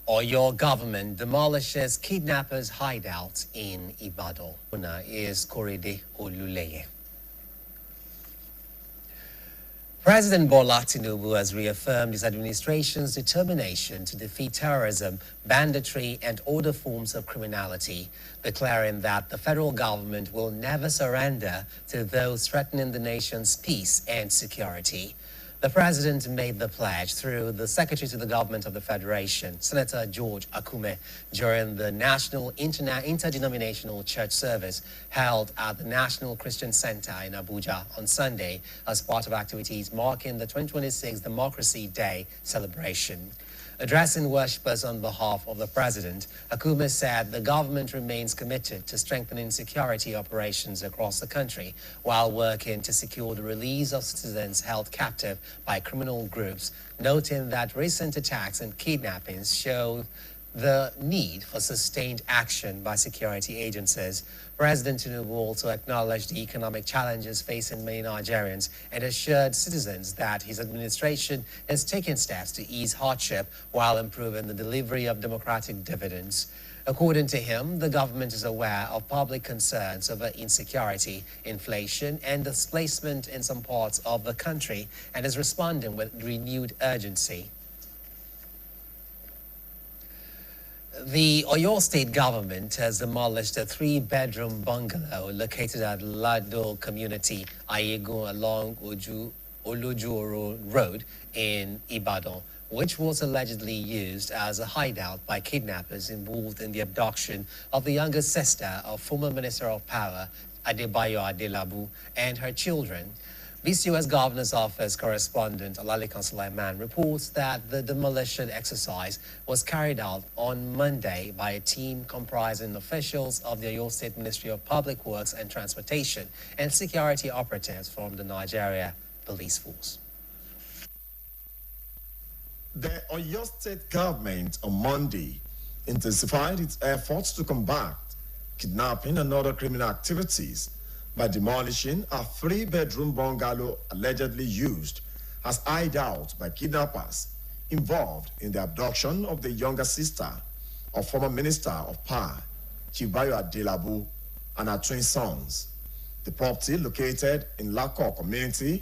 Or your government demolishes kidnappers' hideouts in Ibadan. Is Korede Oluleye. President Bola Tinubu has reaffirmed his administration's determination to defeat terrorism, banditry, and other forms of criminality, declaring that the federal government will never surrender to those threatening the nation's peace and security. The president made the pledge through the Secretary to the Government of the Federation, Senator George Akume, during the National Interdenominational Church Service held at the National Christian Center in Abuja on Sunday as part of activities marking the 2026 Democracy Day celebration. Addressing worshippers on behalf of the president, Akume said the government remains committed to strengthening security operations across the country while working to secure the release of citizens held captive by criminal groups, noting that recent attacks and kidnappings show the need for sustained action by security agencies. President Tinubu also acknowledged the economic challenges facing many Nigerians and assured citizens that his administration is taking steps to ease hardship while improving the delivery of democratic dividends. According to him, the government is aware of public concerns over insecurity, inflation, and displacement in some parts of the country and is responding with renewed urgency. The Oyo State government has demolished a 3-bedroom bungalow located at Lado Community, Ayegun along Olojuoro Road in Ibadan, which was allegedly used as a hideout by kidnappers involved in the abduction of the younger sister of former Minister of Power, Adebayo Adelabu, and her children. BCOS Governor's Office correspondent Olalekan Sulaiman reports that the demolition exercise was carried out on Monday by a team comprising officials of the Oyo State Ministry of Public Works and Transportation and security operatives from the Nigeria Police Force. The Oyo State government on Monday intensified its efforts to combat kidnapping and other criminal activities by demolishing a 3-bedroom bungalow allegedly used as hideout by kidnappers involved in the abduction of the younger sister of former Minister of Power, Adebayo Adelabu, and her twin sons. The property, located in Lako community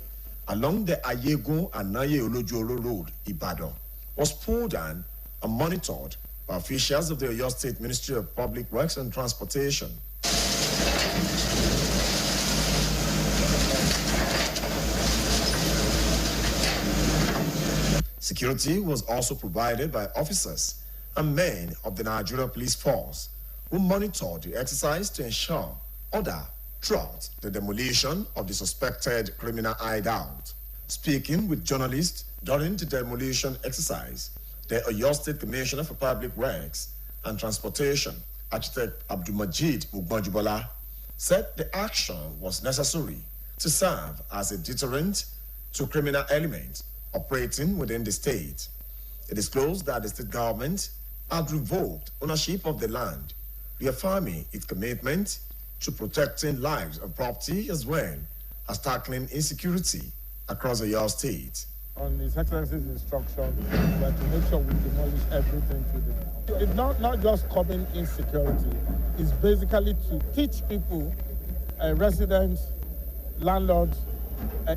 along the Ayegun and Naye Olojuoro Road, Ibadan, was pulled down and monitored by officials of the Oyo State Ministry of Public Works and Transportation. Security was also provided by officers and men of the Nigeria Police Force who monitored the exercise to ensure order throughout the demolition of the suspected criminal hideout. Speaking with journalists during the demolition exercise, the Oyo State Commissioner for Public Works and Transportation, Architect Abdulmajid Ugbanjubola, said the action was necessary to serve as a deterrent to criminal elements operating within the state. It disclosed that the state government had revoked ownership of the land, reaffirming its commitment to protecting lives and property as well as tackling insecurity across the Oyo State. On His Excellency's instruction, that to make sure we demolish everything to them. It's not just curbing insecurity, it's basically to teach people, residents, landlords,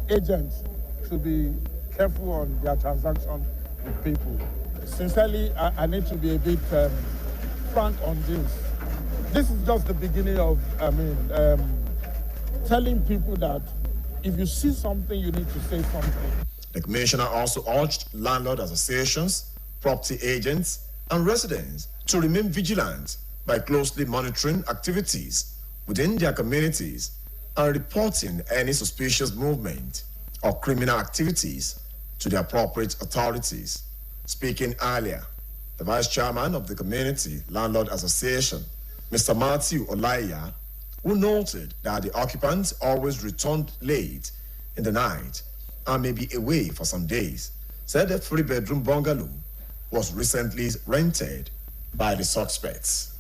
agents, to be careful on their transaction with people. Sincerely, I need to be a bit frank on this. This is just the beginning of, telling people that if you see something, you need to say something. The commissioner also urged landlord associations, property agents, and residents to remain vigilant by closely monitoring activities within their communities and reporting any suspicious movement or criminal activities to the appropriate authorities. Speaking earlier, the vice chairman of the Community Landlord Association, Mr. Matthew Olaya, who noted that the occupants always returned late in the night and may be away for some days, said the 3-bedroom bungalow was recently rented by the suspects.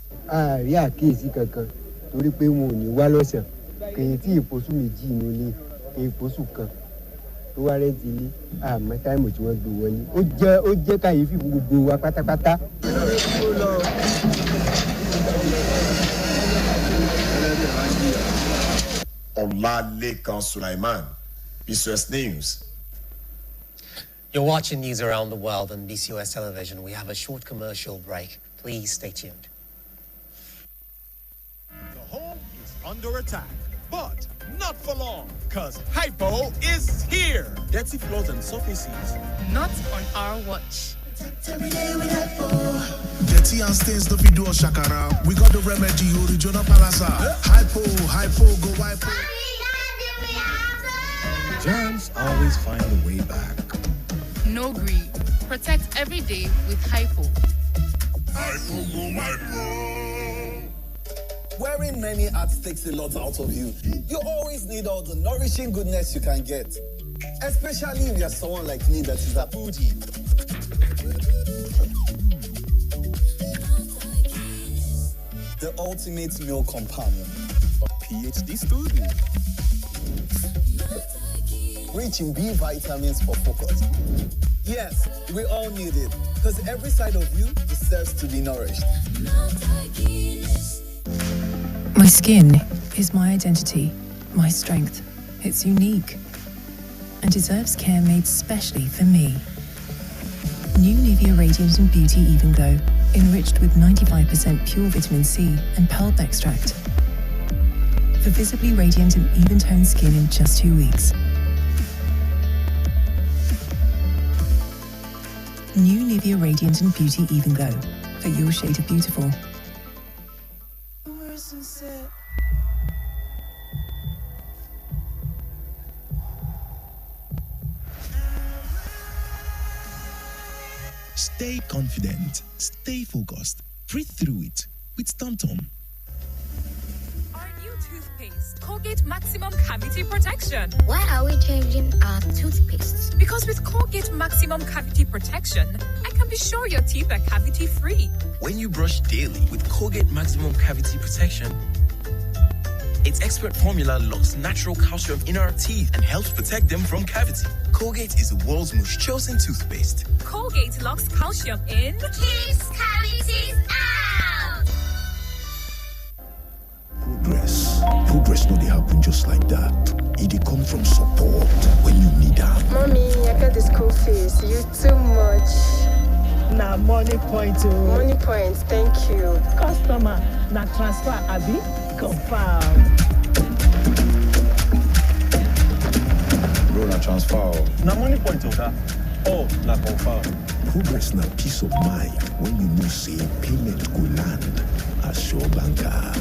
tó wá rẹ́ǹtì ilé àmọ́ táìmù tí wọ́n gbé wọlé ó jẹ́ káyéfì fún gbogbo wa pátápátá. Olalekan Sulaiman, BCOS News. You're watching news around the world on BCOS television. We have a short commercial break. Please stay tuned. The home is under attack, but not for long, because Hypo is here. Dirty floors and surfaces. Not on our watch. Dirty and stains don't be do a shakara. We got the remedy, original palasa. Hypo, go hypo. Germs always find a way back. No greed. Protect every day with Hypo. Hypo, go hypo. Wearing many hats takes a lot out of you. You always need all the nourishing goodness you can get. Especially if you're someone like me that is a foodie. The ultimate meal companion. A PhD student. Rich in B vitamins for focus. Yes, we all need it. Because every side of you deserves to be nourished. My skin is my identity, my strength. It's unique and deserves care made specially for me. New Nivea Radiant and Beauty Even Glow, enriched with 95% pure vitamin C and pulp extract. For visibly radiant and even-toned skin in just 2 weeks. New Nivea Radiant and Beauty Even Glow, for your shade of beautiful. Stay confident, stay focused, breathe through it with TomTom. Our new toothpaste, Colgate Maximum Cavity Protection. Why are we changing our toothpaste? Because with Colgate Maximum Cavity Protection, I can be sure your teeth are cavity-free. When you brush daily with Colgate Maximum Cavity Protection, its expert formula locks natural calcium in our teeth and helps protect them from cavity. Colgate is the world's most chosen toothpaste. Colgate locks calcium in. Keeps cavities out! Progress no dey happen just like that. It dey come from support when you need am. Mommy, I got the school fees. You too much. Na money point o. Money point, thank you. Customer, na transfer abi? Confirm. Bro, na transfer. Na money point oga. Oh, na confirm. Progress na peace of mind when you know say payment go land as Sure Banker.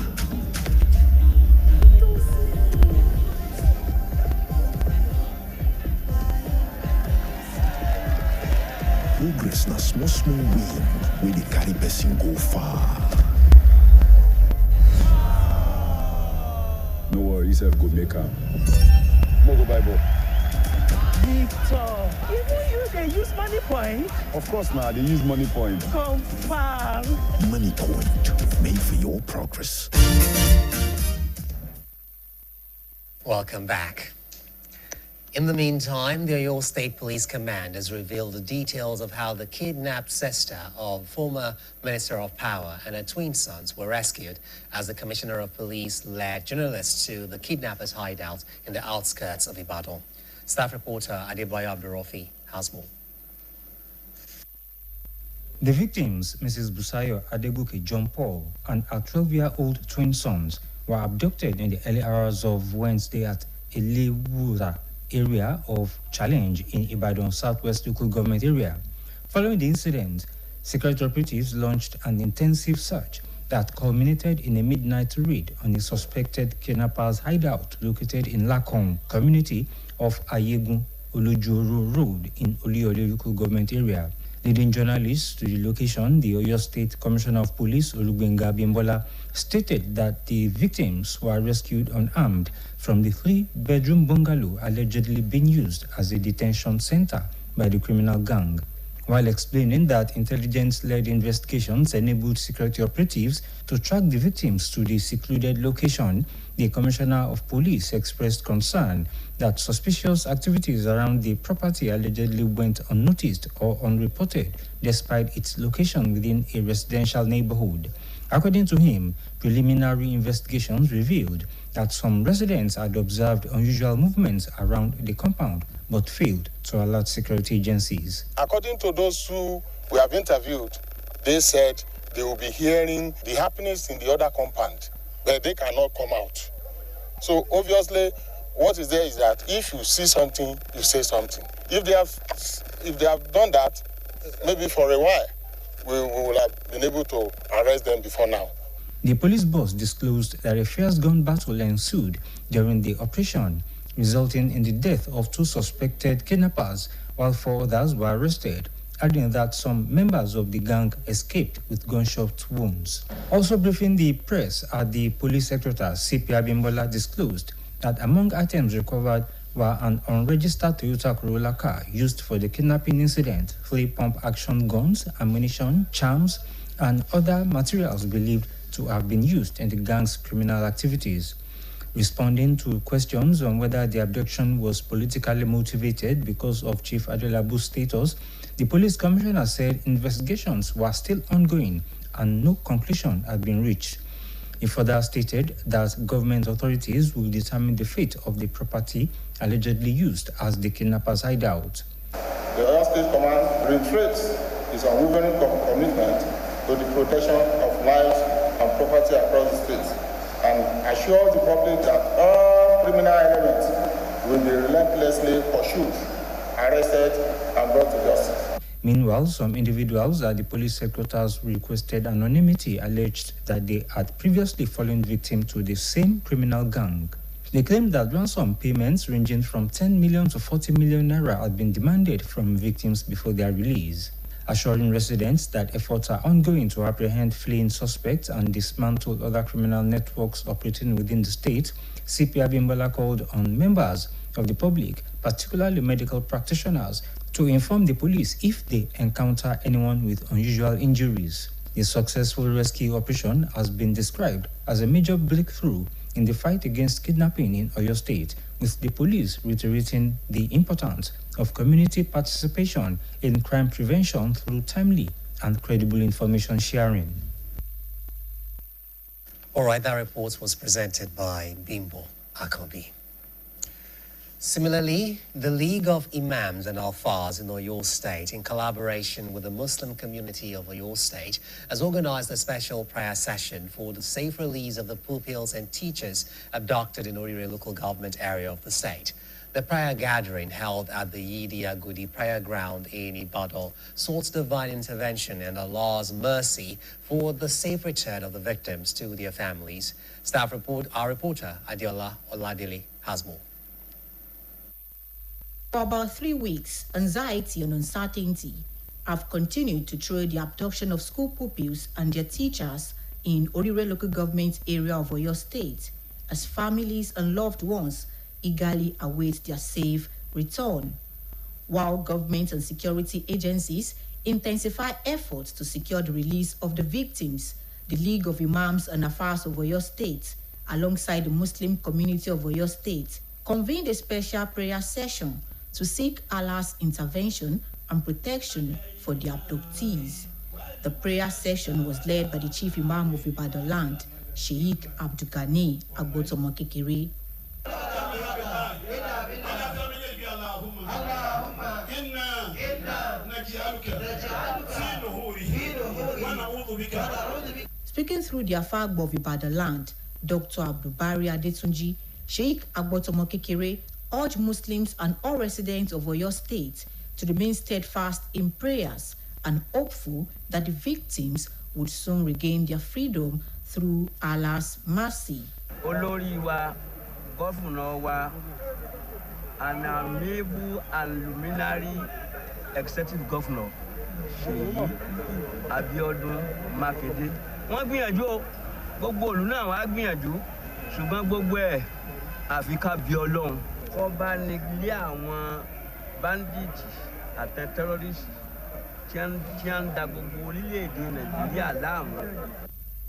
Progress na small win wey dey carry person go far. No worry, yourself go make am. Mo go buy ball. Victor, even you dey use money point? Of course now, they use money point. Confirm. Money point, made for your progress. Welcome back. In the meantime, the Oyo State Police Command has revealed the details of how the kidnapped sister of former Minister of Power and her twin sons were rescued as the Commissioner of Police led journalists to the kidnappers' hideout in the outskirts of Ibadan. Staff reporter Adebayo Abdurrafi has more. The victims, Mrs. Busayo Adebuke John Paul and her 12-year-old twin sons, were abducted in the early hours of Wednesday at Elewura area of Challenge in Ibadan Southwest Local Government area. Following the incident, security operatives launched an intensive search that culminated in a midnight raid on a suspected kidnappers' hideout located in Lakong community of Ayegun Olujoro Road in Oliole Local Government area. Leading journalists to the location, the Oyo State Commissioner of Police, Olugbenga Bimbola, stated that the victims were rescued unarmed from the 3-bedroom bungalow allegedly being used as a detention center by the criminal gang. while explaining that intelligence-led investigations enabled security operatives to track the victims to the secluded location. The Commissioner of Police expressed concern that suspicious activities around the property allegedly went unnoticed or unreported despite its location within a residential neighborhood. According to him, preliminary investigations revealed that some residents had observed unusual movements around the compound but failed to alert security agencies. According to those who we have interviewed, they said they will be hearing the happenings in the other compound, but they cannot come out. So obviously, what is there is that if you see something, you say something. If they have done that, maybe for a while, we will have been able to arrest them before now. The police boss disclosed that a fierce gun battle ensued during the operation, resulting in the death of 2 suspected kidnappers, while 4 others were arrested, adding that some members of the gang escaped with gunshot wounds. Also briefing the press at the police headquarters, CP Abimbola disclosed that among items recovered were an unregistered Toyota Corolla car used for the kidnapping incident, 3 pump-action guns, ammunition, charms, and other materials believed to have been used in the gang's criminal activities. Responding to questions on whether the abduction was politically motivated because of Chief Adelabu's status, the police commissioner said investigations were still ongoing and no conclusion had been reached. He further stated that government authorities will determine the fate of the property allegedly used as the kidnappers' hideout. The Oyo State Command reiterates its unwavering commitment to the protection of lives and property across the state and assures the public that all criminal elements will be relentlessly pursued, arrested, and brought to justice. Meanwhile, some individuals at the police headquarters requested anonymity alleged that they had previously fallen victim to the same criminal gang. They claimed that ransom payments ranging from 10 million to 40 million naira had been demanded from victims before their release. Assuring residents that efforts are ongoing to apprehend fleeing suspects and dismantle other criminal networks operating within the state, CP Abimbola called on members of the public, particularly medical practitioners, to inform the police if they encounter anyone with unusual injuries. The successful rescue operation has been described as a major breakthrough in the fight against kidnapping in Oyo State, with the police reiterating the importance of community participation in crime prevention through timely and credible information sharing. All right, that report was presented by Bimbo Akobi. Similarly, the League of Imams and Alfas in Oyo State, in collaboration with the Muslim community of Oyo State, has organized a special prayer session for the safe release of the pupils and teachers abducted in Orire local government area of the state. The prayer gathering held at the Yidi Agudi prayer ground in Ibadan sought divine intervention and Allah's mercy for the safe return of the victims to their families. Our reporter, Adiola Oladili, has more. For about 3 weeks, anxiety and uncertainty have continued to throw the abduction of school pupils and their teachers in Orire local government area of Oyo State, as families and loved ones eagerly await their safe return. While government and security agencies intensify efforts to secure the release of the victims, the League of Imams and Alfas of Oyo State, alongside the Muslim community of Oyo State, convened a special prayer session to seek Allah's intervention and protection for the abductees. The prayer session was led by the Chief Imam of Ibadan Land, Sheikh Abdulgani Agbotomokekere. Speaking through the Afagbo of Ibadan Land, Dr. Abdulbari Adetunji, Sheikh Agbotomokekere urged Muslims and all residents of Oyo State to remain steadfast in prayers and hopeful that the victims would soon regain their freedom through Allah's mercy. Olori wa, Governor wa, an amiable and luminary executive governor, Sheyi Abiodun Makinde. Wọ́n gbìyànjú o, gbogbo ìlú náà wá gbìyànjú, ṣùgbọ́n gbogbo ẹ̀ àfi ká bí Ọlọ́run. Wọ́n bá ní lé àwọn bandits àti terrorists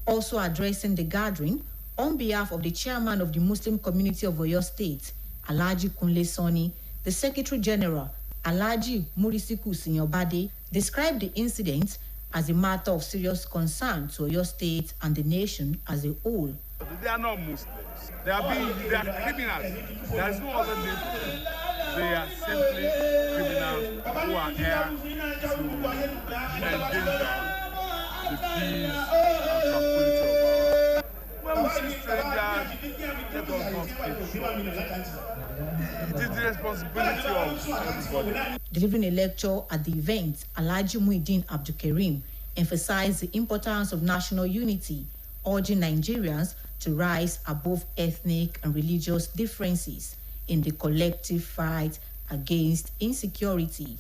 Also addressing the gathering, on behalf of the chairman of the Muslim community of Oyo State, Alhaji Kunle Sani, the Secretary General, Alhaji Murisiku Sinyobade, described the incident as a matter of serious concern to Oyo State and the nation as a whole. They are not Muslims. They are criminals. There is no other name for them. They are simply criminals who are here to endanger the peace and tranquility of our. When we see strangers, let us not take short. It is the responsibility of everybody. Delivering a lecture at the event, Alhaji Muhyiddin Abdul Karim emphasized the importance of national unity, urging Nigerians to rise above ethnic and religious differences in the collective fight against insecurity.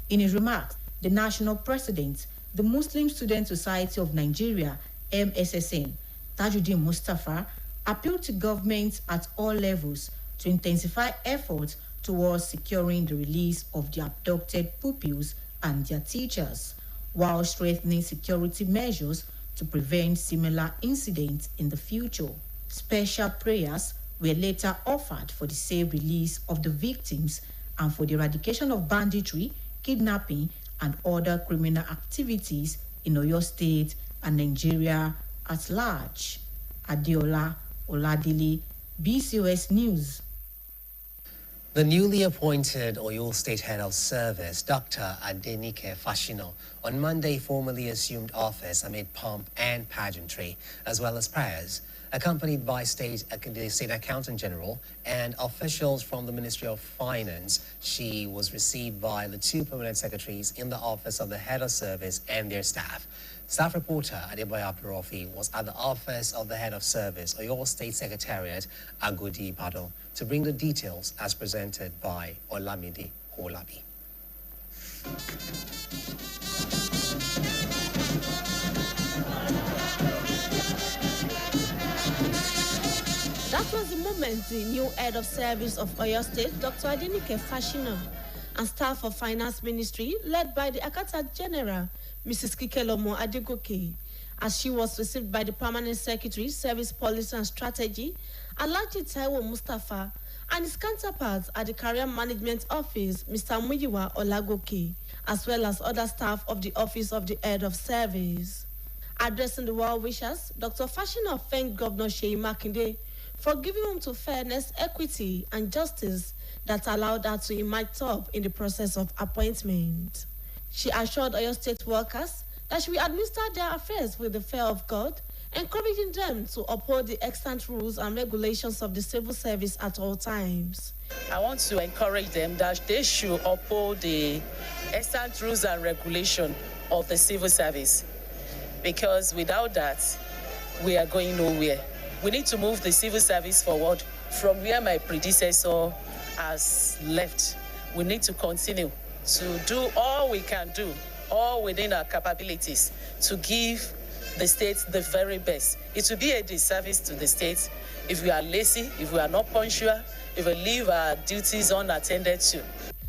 In his remarks, the national president, the Muslim Student Society of Nigeria, MSSN, Tajuddin Mustafa, appealed to governments at all levels to intensify efforts towards securing the release of the abducted pupils and their teachers, while strengthening security measures to prevent similar incidents in the future. Special prayers were later offered for the safe release of the victims and for the eradication of banditry, kidnapping, and other criminal activities in Oyo State and Nigeria at large. Adeola Oladile, BCOS News. The newly appointed Oyo State Head of Service, Dr. Adenike Fashino, on Monday formally assumed office amid pomp and pageantry, as well as prayers. Accompanied by the State Accountant General and officials from the Ministry of Finance, she was received by the two permanent secretaries in the office of the Head of Service and their staff. Staff reporter Adebayo Abdurrafi was at the office of the Head of Service, Oyo State Secretariat, Agodi Ibadan, to bring the details as presented by Olamide Olabi. That was the moment the new Head of Service of Oyo State, Dr. Adenike Fashino, and staff of Finance Ministry, led by the Accountant General, Mrs. Kikelomo Adegoke, as she was received by the Permanent Secretary, Service Policy and Strategy, Alhaji Taiwo Mustafa, and his counterparts at the Career Management Office, Mr. Muyiwa Olagoke, as well as other staff of the Office of the Head of Service. Addressing the well-wishers, Dr. Fashino thanked Governor Seyi Makinde for giving him to fairness, equity, and justice that allowed her to emerge top in the process of appointment. She assured Oyo State workers that she will administer their affairs with the fear of God, encouraging them to uphold the extant rules and regulations of the civil service at all times. I want to encourage them that they should uphold the extant rules and regulation of the civil service, because without that, we are going nowhere. We need to move the civil service forward from where my predecessor has left. We need to continue to do all we can do, all within our capabilities, to give the state the very best. It will be a disservice to the state if we are lazy, if we are not punctual, if we leave our duties unattended to.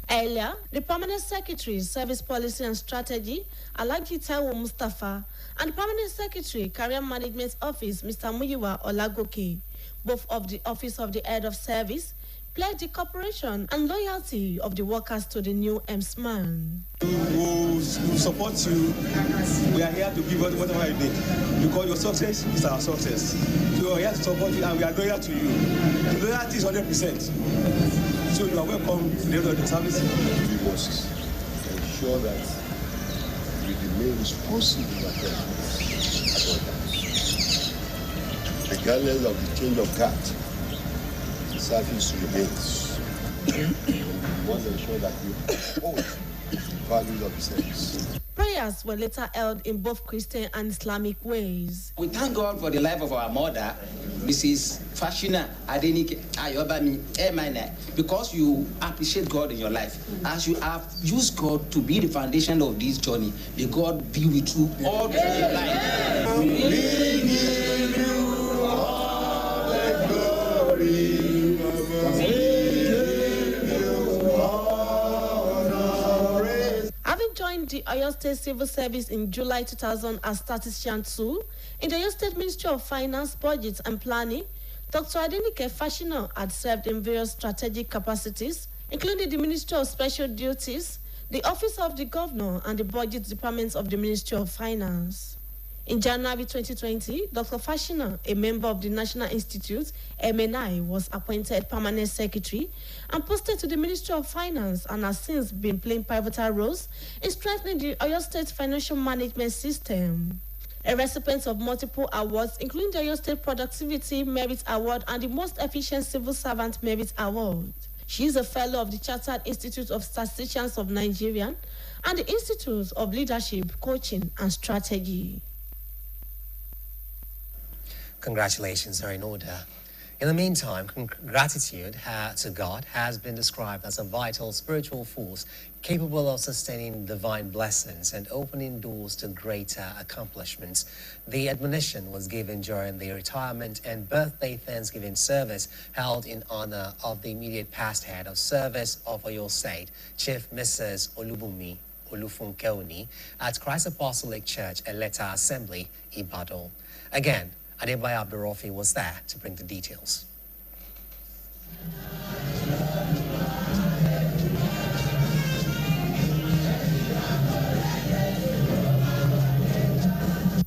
Earlier, the Permanent Secretary, Service Policy and Strategy, Alhaji Taiwo Mustafa, and the Permanent Secretary, Career Management Office, Mr. Muyiwa Olagoke, both of the Office of the Head of Service, pledged the cooperation and loyalty of the workers to the new MSMAN. We'll support you. We are here to give you whatever you need, because your success is our success. So we are here to support you, and we are loyal to you. The loyalty is 100%. So you are welcome to the head of the service. We must ensure that we remain responsible at all times. Regardless of the change of guard, the service remains. We must ensure that we uphold the values of the service. Prayers were later held in both Christian and Islamic ways. We thank God for the life of our mother, Mrs. Fashina Adenike Ayobami Emine, because you appreciate God in your life. As you have used God to be the foundation of this journey, may God be with you all through your life. We give you all the glory. joined the Oyo State Civil Service in July 2000 as statistician 2 in the Oyo State Ministry of Finance, Budget and Planning, Dr. Adenike Fashina had served in various strategic capacities, including the Ministry of Special Duties, the Office of the Governor, and the Budget Department of the Ministry of Finance. In January 2020, Dr. Fashina, a member of the National Institute, MNI, was appointed Permanent Secretary and posted to the Ministry of Finance and has since been playing pivotal roles in strengthening the Oyo State financial management system. A recipient of multiple awards, including the Oyo State Productivity Merit Award and the Most Efficient Civil Servant Merit Award. She is a fellow of the Chartered Institute of Statisticians of Nigeria and the Institute of Leadership, Coaching and Strategy. Congratulations are in order. In the meantime, gratitude to God has been described as a vital spiritual force capable of sustaining divine blessings and opening doors to greater accomplishments. The admonition was given during the retirement and birthday Thanksgiving service held in honor of the immediate past head of service of Oyo State, Chief Mrs. Olubunmi Olufunkeoni, at Christ Apostolic Church, Eleta Assembly, Ibadan. Again, Adebayo Abdurrafi was there to bring the details.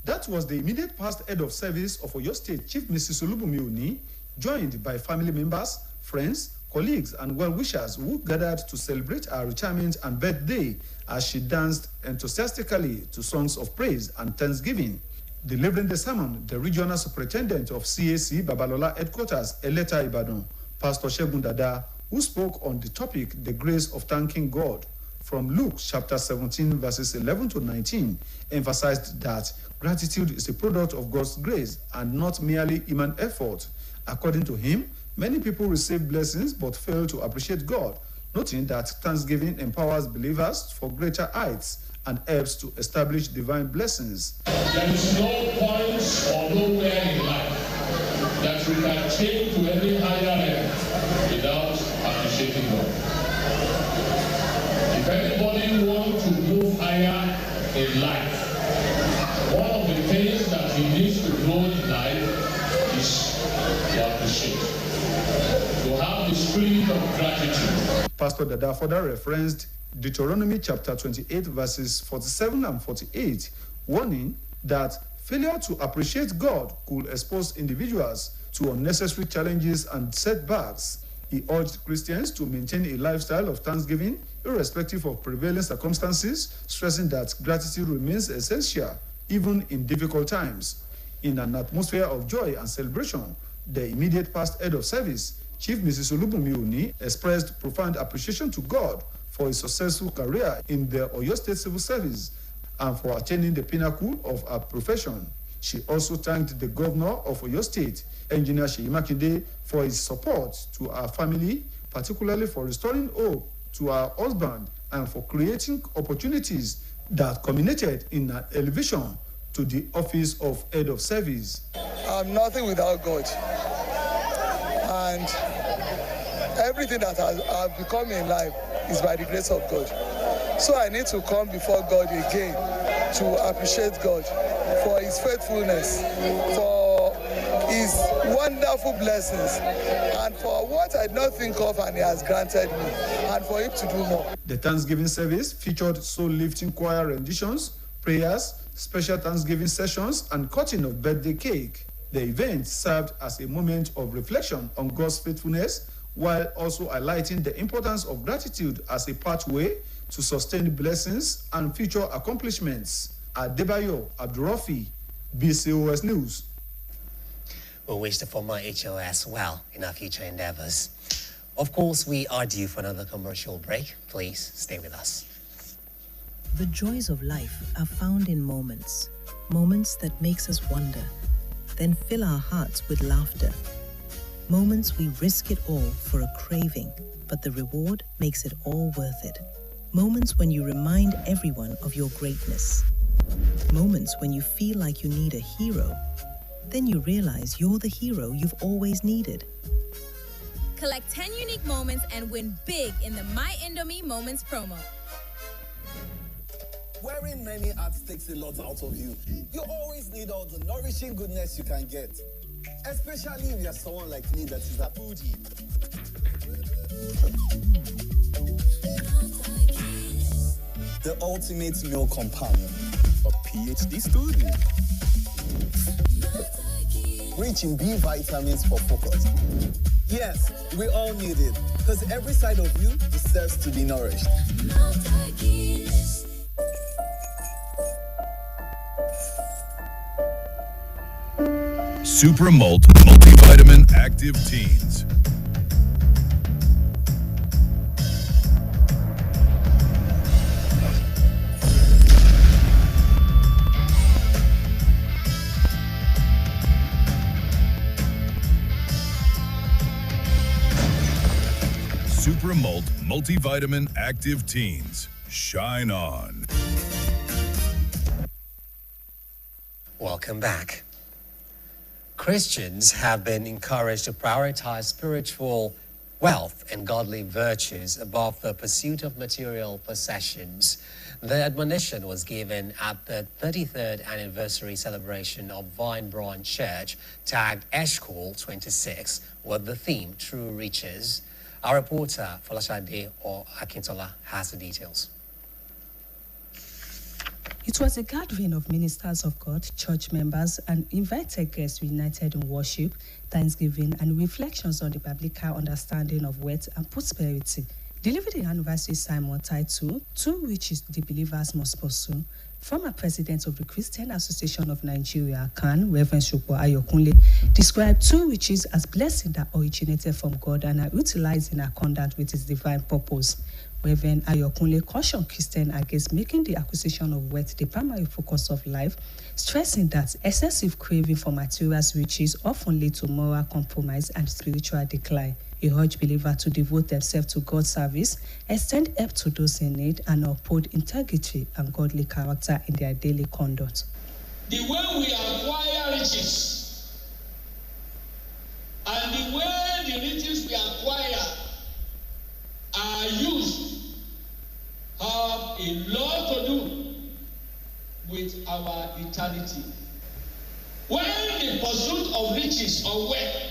That was the immediate past head of service of Oyo State, Chief Mrs. Olubunmi Oni, joined by family members, friends, colleagues, and well-wishers who gathered to celebrate her retirement and birthday as she danced enthusiastically to songs of praise and thanksgiving. Delivering the sermon, the regional superintendent of CAC Babalola headquarters, Eleta Ibadan, Pastor Segun Dada, who spoke on the topic, the grace of thanking God, from Luke chapter 17, verses 11 to 19, emphasized that gratitude is a product of God's grace and not merely human effort. According to him, many people receive blessings but fail to appreciate God, noting that thanksgiving empowers believers for greater heights and helps to establish divine blessings. There is no point or nowhere in life that you can take to any higher level without appreciating God. If anybody wants to move higher in life, one of the things that he needs to do in life is to appreciate, to have the spirit of gratitude. Pastor Dada further referenced Deuteronomy chapter 28, verses 47 and 48, warning that failure to appreciate God could expose individuals to unnecessary challenges and setbacks. He urged Christians to maintain a lifestyle of thanksgiving, irrespective of prevailing circumstances, stressing that gratitude remains essential, even in difficult times. In an atmosphere of joy and celebration, the immediate past head of service, Chief Mrs. Olubunmi Oni, expressed profound appreciation to God for his successful career in the Oyo State Civil Service and for attaining the pinnacle of her profession. She also thanked the governor of Oyo State, Engineer Seyi Makinde, for his support to her family, particularly for restoring hope to her husband and for creating opportunities that culminated in an elevation to the office of head of service. I'm nothing without God. And everything that I've become in life is by the grace of God. So I need to come before God again to appreciate God for his faithfulness, for his wonderful blessings, and for what I did not think of and he has granted me, and for him to do more. The Thanksgiving service featured soul-lifting choir renditions, prayers, special Thanksgiving sessions, and cutting of birthday cake. The event served as a moment of reflection on God's faithfulness, while also highlighting the importance of gratitude as a pathway to sustain blessings and future accomplishments. Adebayo Abdurrafi, BCOS News. We wish the former HOS well in our future endeavors. Of course, we are due for another commercial break. Please stay with us. The joys of life are found in moments that makes us wonder, then fill our hearts with laughter. Moments we risk it all for a craving, but the reward makes it all worth it. Moments when you remind everyone of your greatness. Moments when you feel like you need a hero. Then you realize you're the hero you've always needed. Collect 10 unique moments and win big in the My Indomie Moments promo. Wearing many hats takes a lot out of you. You always need all the nourishing goodness you can get. Especially if you're someone like me that is a foodie. The ultimate meal companion. A PhD student. Rich in B vitamins for focus. Yes, we all need it, because every side of you deserves to be nourished. Super Malt Multivitamin Active Teens. Super Malt Multivitamin Active Teens. Shine on. Welcome back. Christians have been encouraged to prioritize spiritual wealth and godly virtues above the pursuit of material possessions. The admonition was given at the 33rd anniversary celebration of Vine Branch Church, tagged Eshkol 26, with the theme True Riches. Our reporter, Folashade Akintola, has the details. It was a gathering of ministers of God, church members, and invited guests united in worship, thanksgiving, and reflections on the biblical understanding of wealth and prosperity. Delivering the anniversary sermon titled, Two Riches the Believers Must Pursue, former president of the Christian Association of Nigeria, CAN, Reverend Shukwu Ayokunle, described two riches as blessings that originated from God and are utilized in accordance with his divine purpose. Reverend Ayokunle cautioned Christians against making the acquisition of wealth the primary focus of life, stressing that excessive craving for material riches often lead to moral compromise and spiritual decline. He urged believers to devote themselves to God's service, extend help to those in need, and uphold integrity and godly character in their daily conduct. The way we acquire riches and the way the riches we acquire are used have a lot to do with our eternity. When the pursuit of riches or wealth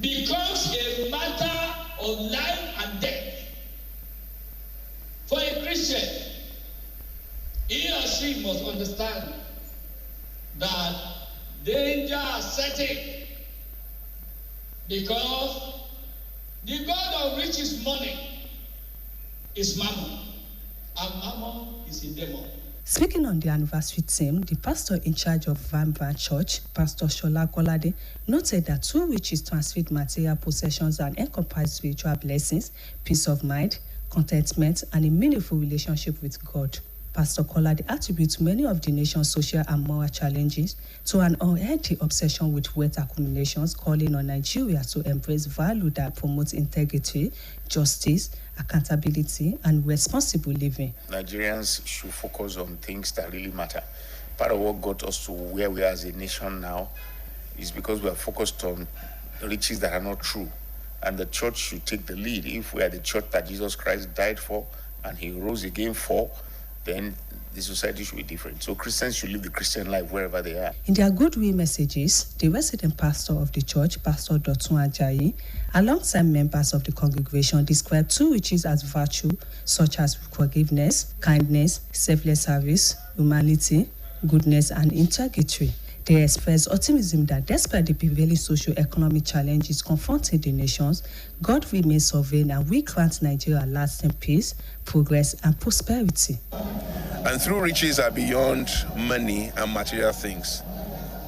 becomes a matter of life and death for a Christian, he or she must understand that danger is setting, because the God of riches money is mammon, and mammon is a demon. Speaking on the anniversary theme, the pastor in charge of Vine Branch Church, Pastor Shola Kolade, noted that two riches transmit material possessions and encompass spiritual blessings, peace of mind, contentment, and a meaningful relationship with God. Pastor Kolade attributes many of the nation's social and moral challenges to an unhealthy obsession with wealth accumulations, calling on Nigeria to embrace values that promote integrity, justice, accountability, and responsible living. Nigerians should focus on things that really matter. Part of what got us to where we are as a nation now is because we are focused on riches that are not true. And the church should take the lead. If we are the church that Jesus Christ died for and he rose again for, then the society should be different. So Christians should live the Christian life wherever they are. In their goodwill messages, the resident pastor of the church, Pastor Dotun Ajayi, alongside members of the congregation, described two riches as virtue, such as forgiveness, kindness, selfless service, humanity, goodness, and integrity. They expressed optimism that despite the prevailing socio-economic challenges confronting the nations, God remains sovereign and will grant Nigeria lasting peace, progress, and prosperity. And true riches are beyond money and material things.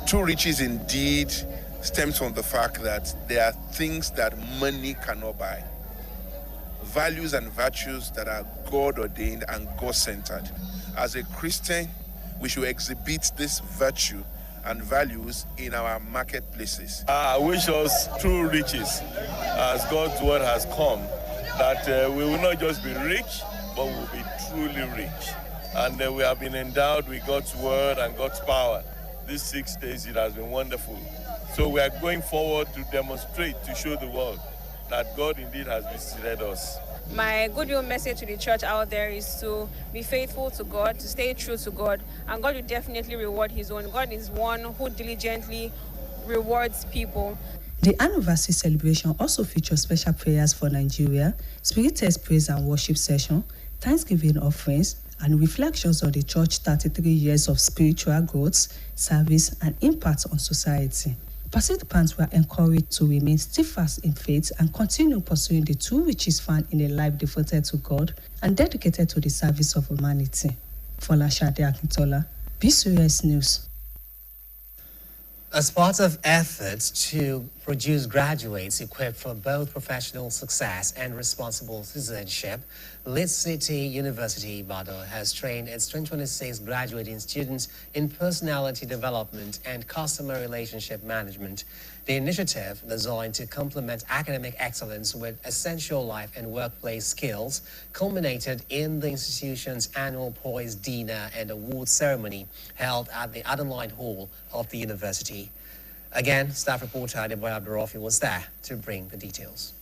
True riches indeed stems from the fact that there are things that money cannot buy. Values and virtues that are God-ordained and God-centered. As a Christian, we should exhibit this virtue and values in our marketplaces. I wish us true riches as God's word has come, that we will not just be rich, but we will be truly rich. And we have been endowed with God's word and God's power. These 6 days, it has been wonderful. So we are going forward to demonstrate, to show the world that God indeed has visited us. My goodwill message to the church out there is to be faithful to God, to stay true to God, and God will definitely reward his own. God is one who diligently rewards people. The anniversary celebration also features special prayers for Nigeria, spirited praise and worship session, Thanksgiving offerings, and reflections on the church 33 years of spiritual growth, service, and impact on society. Participants were encouraged to remain steadfast in faith and continue pursuing the true riches found in a life devoted to God and dedicated to the service of humanity. Folashade Akintola, BCOS News. As part of efforts to produce graduates equipped for both professional success and responsible citizenship, Leeds City University, Ibadan, has trained its 2026 graduating students in personality development and customer relationship management. The initiative, designed to complement academic excellence with essential life and workplace skills, culminated in the institution's annual Poise Dinner and Awards ceremony held at the Adeline Hall of the university. Again, staff reporter Adeboye Abdurrafi was there to bring the details.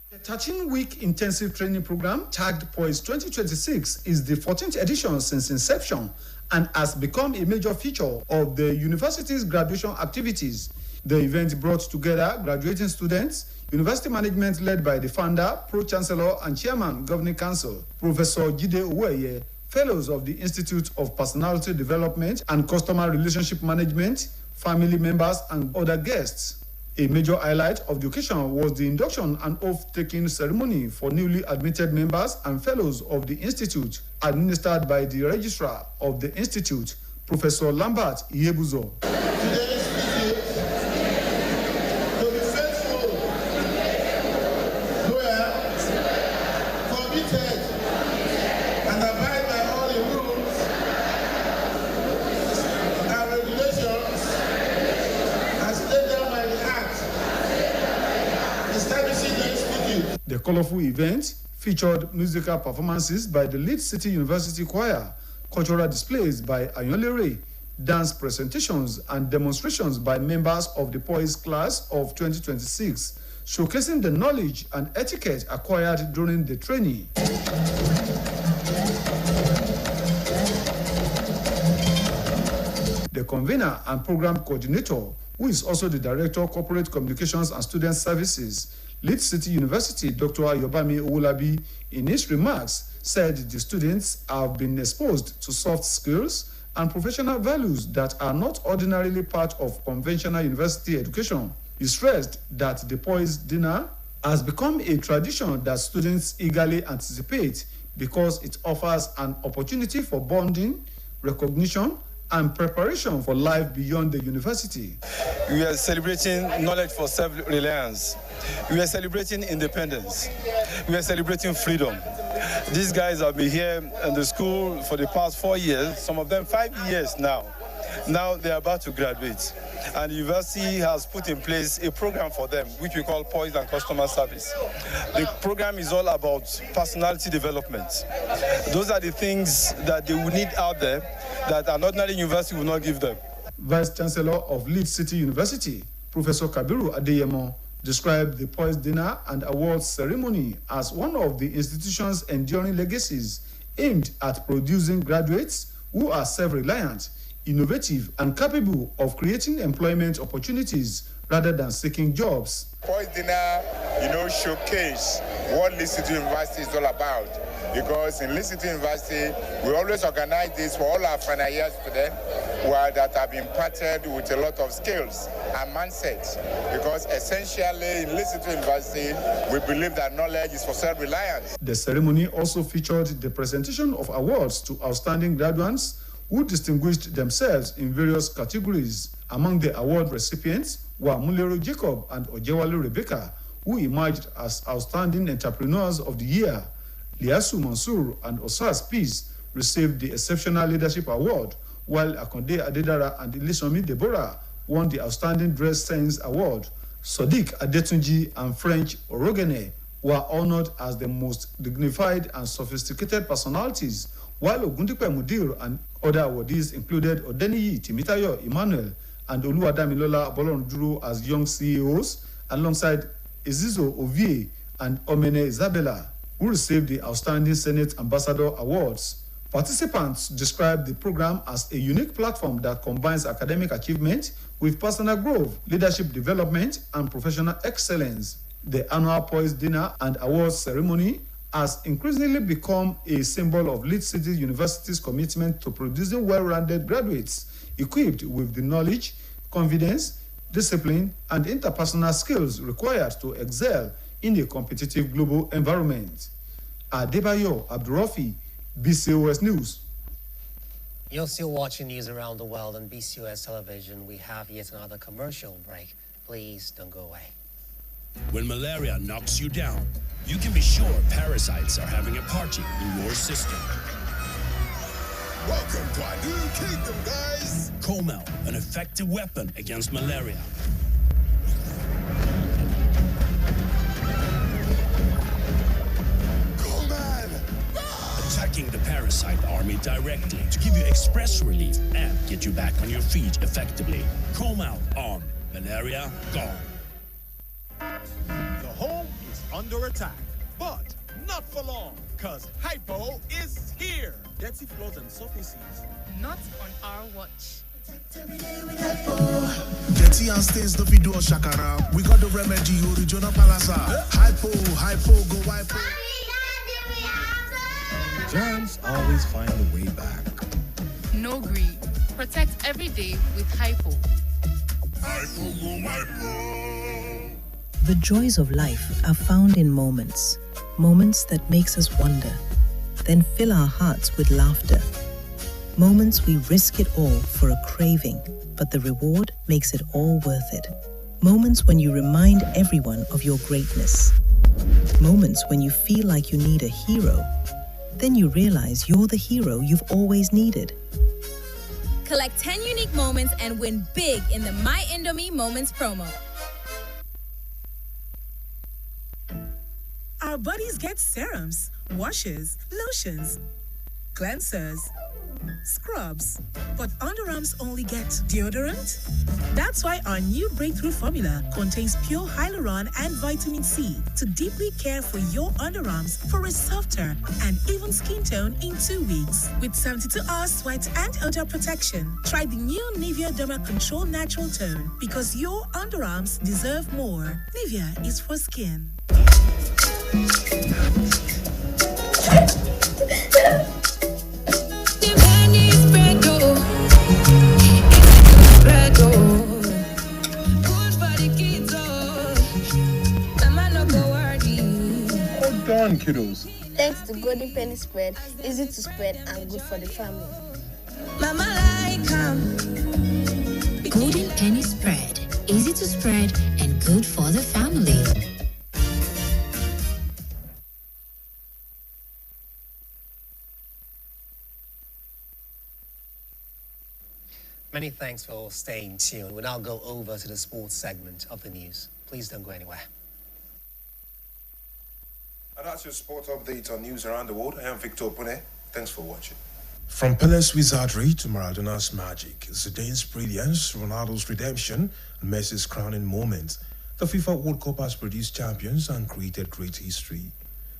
The 13-week intensive training program, tagged Poise 2026, is the 14th edition since inception and has become a major feature of the university's graduation activities. The event brought together graduating students, university management led by the founder, pro-chancellor and chairman, governing council, Professor Jide Oweye, fellows of the Institute of Personality Development and Customer Relationship Management, family members, and other guests. A major highlight of the occasion was the induction and oath-taking ceremony for newly admitted members and fellows of the Institute, administered by the Registrar of the Institute, Professor Lambert Iyebuzo. Today's visit to be faithful, loyal, committed, and abide by all the rules and regulations as laid down by the Act establishing the Institute. The colorful event featured musical performances by the Leeds City University Choir, cultural displays by Ayonlere, dance presentations and demonstrations by members of the Poise class of 2026, showcasing the knowledge and etiquette acquired during the training. The convener and program coordinator, who is also the Director of Corporate Communications and Student Services, Leeds City University, Dr. Ayobami Owolabi, in his remarks, said the students have been exposed to soft skills and professional values that are not ordinarily part of conventional university education. He stressed that the Poise Dinner has become a tradition that students eagerly anticipate because it offers an opportunity for bonding, recognition, and preparation for life beyond the university. We are celebrating knowledge for self-reliance. We are celebrating independence. We are celebrating freedom. These guys have been here in the school for the past 4 years, some of them 5 years now. Now they're about to graduate. And the university has put in place a program for them, which we call Poise and Customer Service. The program is all about personality development. Those are the things that they will need out there that an ordinary university will not give them. Vice Chancellor of Leeds City University, Professor Kabiru Adeyemo, described the Poise Dinner and Awards ceremony as one of the institution's enduring legacies aimed at producing graduates who are self-reliant, innovative, and capable of creating employment opportunities rather than seeking jobs. Poise Dinner, showcase what Leeds City University is all about. Because in Leeds City University, we always organize this for all our final year students that have been imparted with a lot of skills and mindsets. Because essentially in Leeds City University, we believe that knowledge is for self-reliance. The ceremony also featured the presentation of awards to outstanding graduates who distinguished themselves in various categories. Among the award recipients were Mulero Jacob and Ojewale Rebecca, who emerged as outstanding entrepreneurs of the year. Liasu Mansour and Osas Peace received the Exceptional Leadership Award, while Akonde Adedara and Ilisomi Deborah won the Outstanding Dress Sense Award. Sadiq Adetunji and French Orogene were honored as the most dignified and sophisticated personalities, while Ogundipe Mudir and other awardees included Odeniyi Timitayo Emmanuel and Oluwadamilola Abolonjuru as young CEOs, alongside Ezizo Ovie and Omene Isabella, who received the Outstanding Senate Ambassador Awards. Participants described the program as a unique platform that combines academic achievement with personal growth, leadership development, and professional excellence. The annual Poise Dinner and Awards ceremony has increasingly become a symbol of Lead City University's commitment to producing well-rounded graduates equipped with the knowledge, confidence, discipline, and interpersonal skills required to excel in a competitive global environment. Adebayo Abdurafi, BCOS News. You're still watching news around the world on BCOS television. We have yet another commercial break. Please don't go away. When malaria knocks you down, you can be sure parasites are having a party in your system. Welcome to our new kingdom, guys! Comel, an effective weapon against malaria. Attacking the parasite army directly to give you express relief and get you back on your feet effectively. Comel on. Malaria gone. The home is under attack, but not for long, because Hypo is here. Dirty floors and surfaces. Not on our watch. Dirty and stains don't be do shakara. We got the remedy, original palasa. Hypo, go hypo. Germs always find a way back. No greed. Protect every day with Hypo. The joys of life are found in moments. Moments that makes us wonder, then fill our hearts with laughter. Moments we risk it all for a craving, but the reward makes it all worth it. Moments when you remind everyone of your greatness. Moments when you feel like you need a hero. Then you realize you're the hero you've always needed. Collect 10 unique moments and win big in the My Indomie Moments promo. Our bodies get serums, washes, lotions, cleansers, scrubs, but underarms only get deodorant? That's why our new breakthrough formula contains pure hyaluron and vitamin C to deeply care for your underarms for a softer and even skin tone in 2 weeks. With 72 hours sweat and odor protection, try the new Nivea Derma Control Natural Tone because your underarms deserve more. Nivea is for skin. Done, kiddos. Thanks to Golden Penny Spread, easy to spread and good for the family. Mama like Golden Penny Spread, easy to spread and good for the family. Many thanks for staying tuned. We'll now go over to the sports segment of the news. Please don't go anywhere. And that's your sport update on news around the world. I am Victor Pune. Thanks for watching. From Pele's wizardry to Maradona's magic, Zidane's brilliance, Ronaldo's redemption, and Messi's crowning moment, the FIFA World Cup has produced champions and created great history.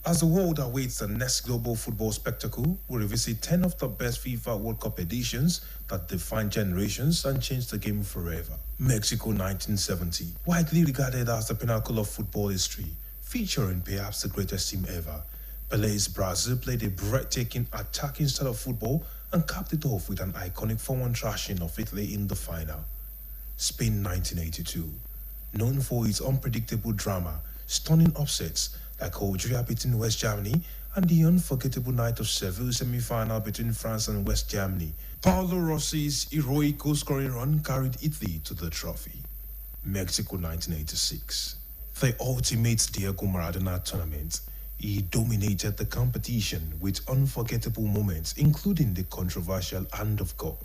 As the world awaits the next global football spectacle, we revisit 10 of the best FIFA World Cup editions that defined generations and changed the game forever. Mexico 1970, widely regarded as the pinnacle of football history, featuring perhaps the greatest team ever. Pele's Brazil played a breathtaking attacking style of football and capped it off with an iconic 4-1 thrashing of Italy in the final. Spain 1982, known for its unpredictable drama, stunning upsets like Algeria beating West Germany and the unforgettable night of Seville semi-final between France and West Germany. Paolo Rossi's heroic goal-scoring run carried Italy to the trophy. Mexico 1986, the ultimate Diego Maradona tournament. He dominated the competition with unforgettable moments, including the controversial Hand of God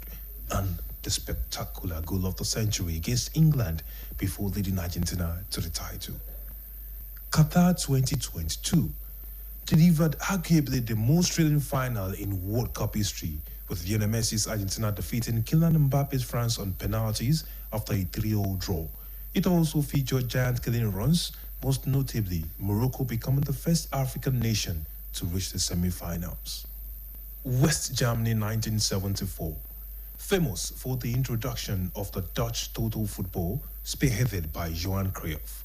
and the spectacular goal of the century against England before leading Argentina to the title. Qatar 2022 delivered arguably the most thrilling final in World Cup history, with Lionel Messi's Argentina defeating Kylian Mbappe's France on penalties after a 3-0 draw. It also featured giant killing runs most notably Morocco becoming the first African nation to reach the semi-finals. West Germany 1974, famous for the introduction of the Dutch total football spearheaded by Johan Cruyff.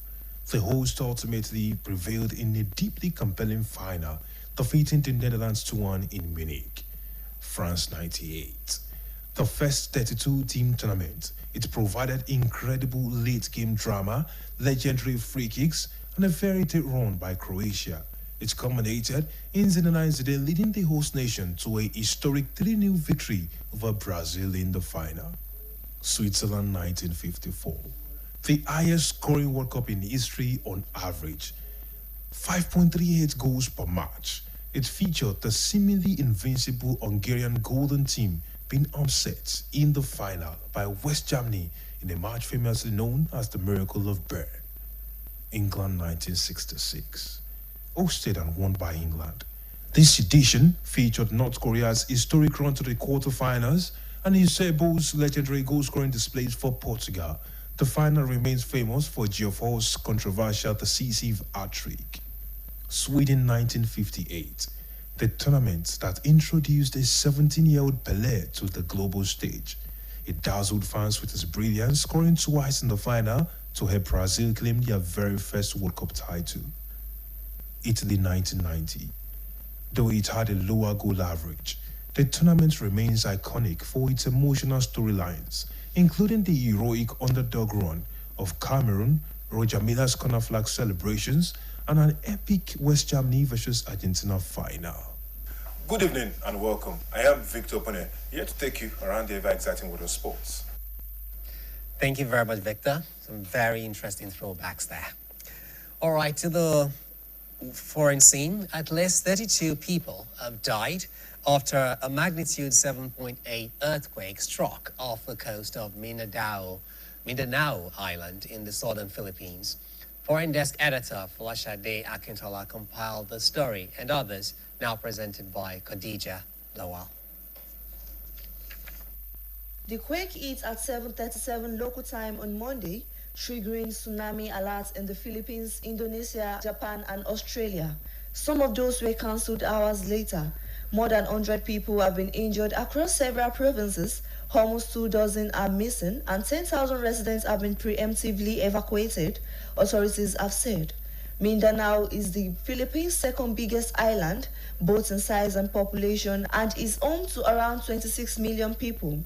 The hosts ultimately prevailed in a deeply compelling final, defeating the Netherlands 2-1 in Munich. France 98, the first 32-team tournament. It provided incredible late-game drama, legendary free kicks, and a fairy tale run by Croatia. It culminated in Zinedine Zidane leading the host nation to a historic 3-0 victory over Brazil in the final. Switzerland 1954, the highest scoring World Cup in history on average, 5.38 goals per match. It featured the seemingly invincible Hungarian Golden Team being upset in the final by West Germany in a match famously known as the Miracle of Bern. England 1966, hosted and won by England. This edition featured North Korea's historic run to the quarterfinals and Eusebio's legendary goal-scoring displays for Portugal. The final remains famous for Geoffrey's controversial decisive hat-trick. Sweden 1958, the tournament that introduced a 17-year-old Pelé to the global stage. It dazzled fans with his brilliance, scoring twice in the final to help Brazil claim their very first World Cup title. Italy 1990, though it had a lower goal average, the tournament remains iconic for its emotional storylines, including the heroic underdog run of Cameroon, Roger Miller's corner flag celebrations, and an epic West Germany versus Argentina final. Good evening and welcome. I am Victor Pone, here to take you around the ever-exciting world of sports. Thank you very much, Victor. Some very interesting throwbacks there. All right, to the foreign scene, at least 32 people have died after a magnitude 7.8 earthquake struck off the coast of Mindanao Island in the southern Philippines. Foreign desk editor Folashade Akintola compiled the story and others now presented by Khadija Lawal. The quake hit at 7:37 local time on Monday, triggering tsunami alerts in the Philippines, Indonesia, Japan, and Australia. Some of those were cancelled hours later. More than 100 people have been injured across several provinces. Almost 24 are missing, and 10,000 residents have been preemptively evacuated, authorities have said. Mindanao is the Philippines' second biggest island, both in size and population, and is home to around 26 million people.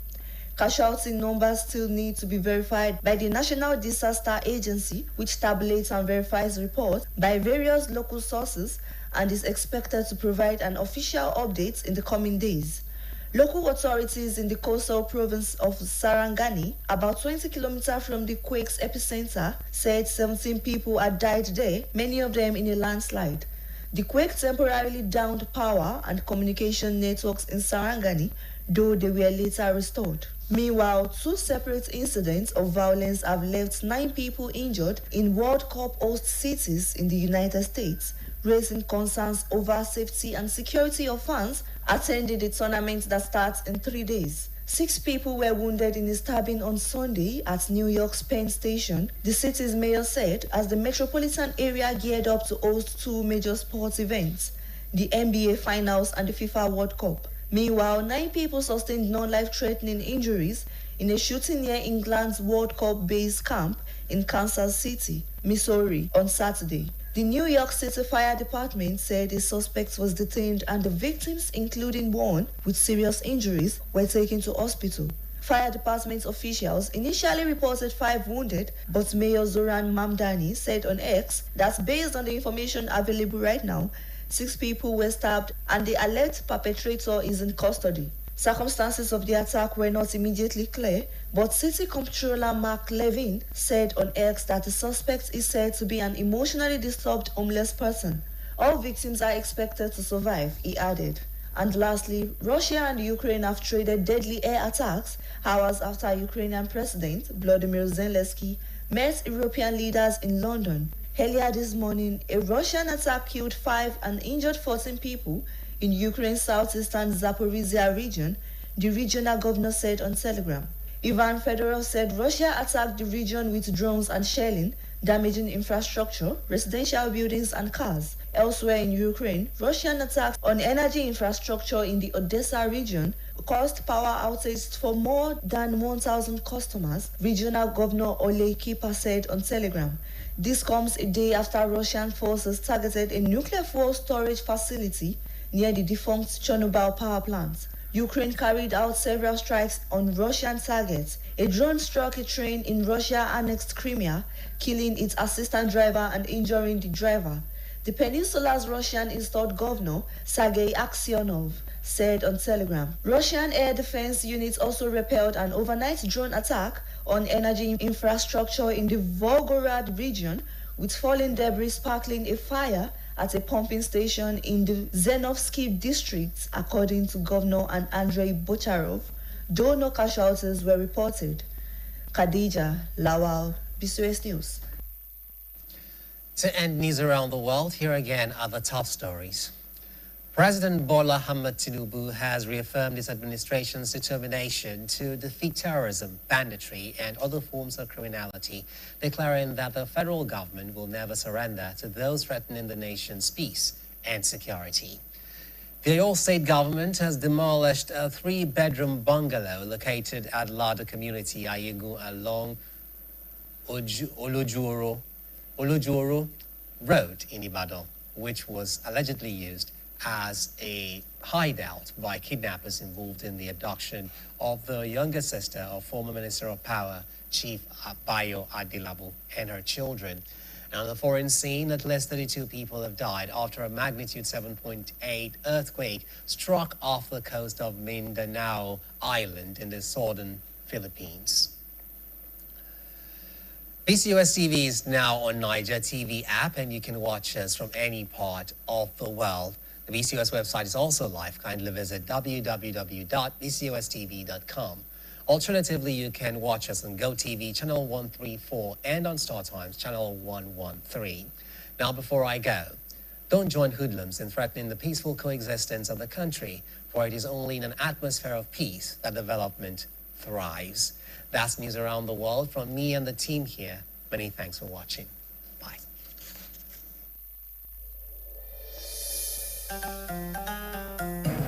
Casualty numbers still need to be verified by the National Disaster Agency, which tabulates and verifies reports by various local sources and is expected to provide an official update in the coming days. Local authorities in the coastal province of Sarangani, about 20 kilometers from the quake's epicenter, said 17 people had died there, many of them in a landslide. The quake temporarily downed power and communication networks in Sarangani, though they were later restored. Meanwhile, two separate incidents of violence have left 9 people injured in World Cup host cities in the United States, raising concerns over safety and security of fans attending the tournament that starts in 3 days. 6 people were wounded in a stabbing on Sunday at New York's Penn Station, the city's mayor said, as the metropolitan area geared up to host 2 major sports events, the NBA Finals and the FIFA World Cup. Meanwhile, 9 people sustained non-life-threatening injuries in a shooting near England's World Cup base camp in Kansas City, Missouri, on Saturday. The New York City Fire Department said a suspect was detained and the victims, including one with serious injuries, were taken to hospital. Fire department officials initially reported 5 wounded, but Mayor Zoran Mamdani said on X that based on the information available right now, 6 people were stabbed and the alleged perpetrator is in custody. Circumstances of the attack were not immediately clear, but City Comptroller Mark Levin said on X that the suspect is said to be an emotionally disturbed homeless person. All victims are expected to survive, he added. And lastly, Russia and Ukraine have traded deadly air attacks hours after Ukrainian President Volodymyr Zelensky met European leaders in London. Earlier this morning, a Russian attack killed 5 and injured 14 people in Ukraine's southeastern Zaporizhia region, the regional governor said on Telegram. Ivan Fedorov said Russia attacked the region with drones and shelling, damaging infrastructure, residential buildings and cars. Elsewhere in Ukraine, Russian attacks on energy infrastructure in the Odessa region caused power outages for more than 1,000 customers, Regional Governor Oleh Kipa said on Telegram. This comes a day after Russian forces targeted a nuclear fuel storage facility near the defunct Chernobyl power plant. Ukraine carried out several strikes on Russian targets. A drone struck a train in Russia-annexed Crimea, killing its assistant driver and injuring the driver. The peninsula's Russian-installed governor, Sergei Aksyonov, said on Telegram. Russian air defense units also repelled an overnight drone attack on energy infrastructure in the Volgorad region, with falling debris sparkling a fire at a pumping station in the Zenovsky district, according to Governor Andrei Bocharov, though no casualties were reported. Khadija Lawal, BCOS News. To end news around the world, here again are the top stories. President Bola Ahmed Tinubu has reaffirmed his administration's determination to defeat terrorism, banditry, and other forms of criminality, declaring that the federal government will never surrender to those threatening the nation's peace and security. The Oyo State government has demolished a 3-bedroom bungalow located at Lada Community, Ayegu, along Olojuoro Road in Ibadan, which was allegedly used as a hideout by kidnappers involved in the abduction of the younger sister of former Minister of Power, Chief Bayo Adilabu, and her children. And on the foreign scene, at least 32 people have died after a magnitude 7.8 earthquake struck off the coast of Mindanao Island in the southern Philippines. BCOS TV is now on Niger TV app, and you can watch us from any part of the world. The BCOS website is also live. Kindly visit www.bcostv.com. Alternatively, you can watch us on GoTV channel 134 and on StarTimes channel 113. Now, before I go, don't join hoodlums in threatening the peaceful coexistence of the country, for it is only in an atmosphere of peace that development thrives. That's news around the world from me and the team here. Many thanks for watching.